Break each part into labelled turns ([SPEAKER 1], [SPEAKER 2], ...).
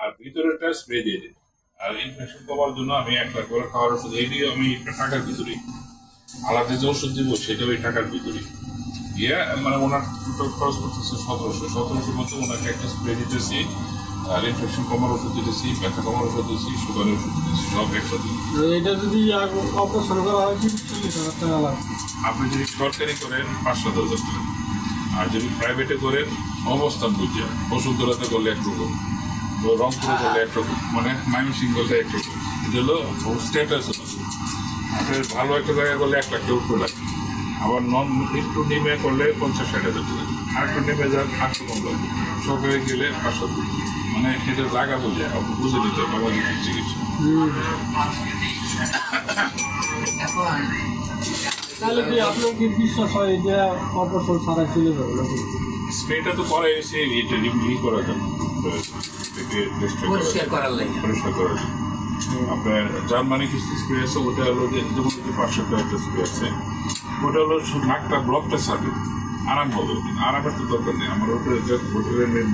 [SPEAKER 1] আর ভিতরেটা spray দিয়ে দিন। আর infection কমার জন্য আমি 1 লাখ করে খাওয়ার ওষুধ এটিও আমি টাকার ভিতরেই, আলাদা যে ওষুধ দিব সেটাও ওই টাকার ভিতরেই ইয়ে, মানে ওনার টোটাল খরচ করতেছে 1700 মতো। ওনাকে একটা স্প্রে দিতেছি, আর ইনফেকশন কমার ওষুধ দিতেছি, ব্যথা কমার ওষুধ দিতেছি, সুগারের ওষুধ দিতেছি, সব একসাথে।
[SPEAKER 2] এটা যদি অপারেশন করা হয় 40,000 টাকা লাগবে।
[SPEAKER 1] আপনি যদি সরকারি করেন 5-7 হাজার টাকা, আর যদি প্রাইভেটে করেন অবস্থান বুঝে ওষুধ ধরাতে করলে একরকম, তো রংপুরে করলে একরকম, মানে ময়মনসিংহ করলে একরকম। এটা হলো স্ট্যাটাস। আপনার ভালো একটা জায়গায় করলে 1 লাখ টাকা উপরে লাগে, আবার একটু নেমে করলে 50-60 হাজার টাকা, আর একটু নেমে যান 800 কম লাগবে। সরকারে গেলে 500, মানে এটা জায়গা বুঝে আপনি বুঝে নিতে হবে বাবা দিতে চিকিৎসা।
[SPEAKER 2] তাহলে কি আপনার কি বিশ্বাস হয় যে অপারেশন ছাড়া চলে যাবে নাকি?
[SPEAKER 1] স্প্রেটা তো করা এসে এটা ই করার জন্য,
[SPEAKER 3] পরিষ্কার করার লাগে।
[SPEAKER 1] পরিষ্কার করার জন্য। আপনার জার্মানি কিছু স্প্রে আছে, ওটা হলো যে যেমন 500 টাকা একটা স্প্রে আছে, ওটা হলো শুধু নাকটা ব্লকটা ছাড়বে, আরাম হবে। আরামের তো দরকার নেই আমার, হোটেলের মেন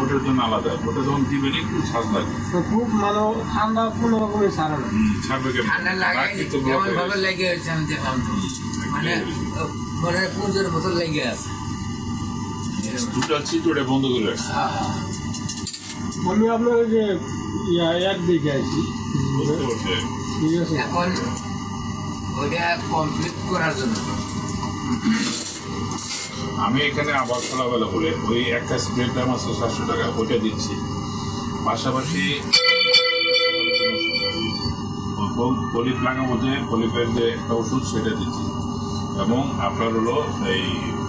[SPEAKER 1] ওটার জন্য আলাদা। ওটা যখন দিবেন একটু ছাঁচ লাগবে,
[SPEAKER 2] তো খুব মানে ঠান্ডা কোনো রকমের ছাড়ে না।
[SPEAKER 1] ছাড়বে কেন?
[SPEAKER 3] ঠান্ডা লাগে
[SPEAKER 1] কিন্তু
[SPEAKER 3] এমন ভাবে লেগে আছে, আমি দেখলাম তো মানে মনে পুজোর বোতল লেগে আছে।
[SPEAKER 1] দুটো চিটুটা বন্ধ করে রাখছে।
[SPEAKER 2] আমি আপনার ওই যে অ্যাড দেখে আছি,
[SPEAKER 1] বুঝতে পারছে?
[SPEAKER 2] ঠিক আছে।
[SPEAKER 3] এখন ওইটা কমপ্লিট করার জন্য
[SPEAKER 1] আমি এখানে আবার খোলাবেলা বলে ওই একটা স্প্রের দাম আছে 700 টাকা, ওইটা দিচ্ছি। পাশাপাশি পলিপ লাগাবো, যে পলিপের যে একটা ওষুধ সেটা দিচ্ছি, এবং আপনার হলো এই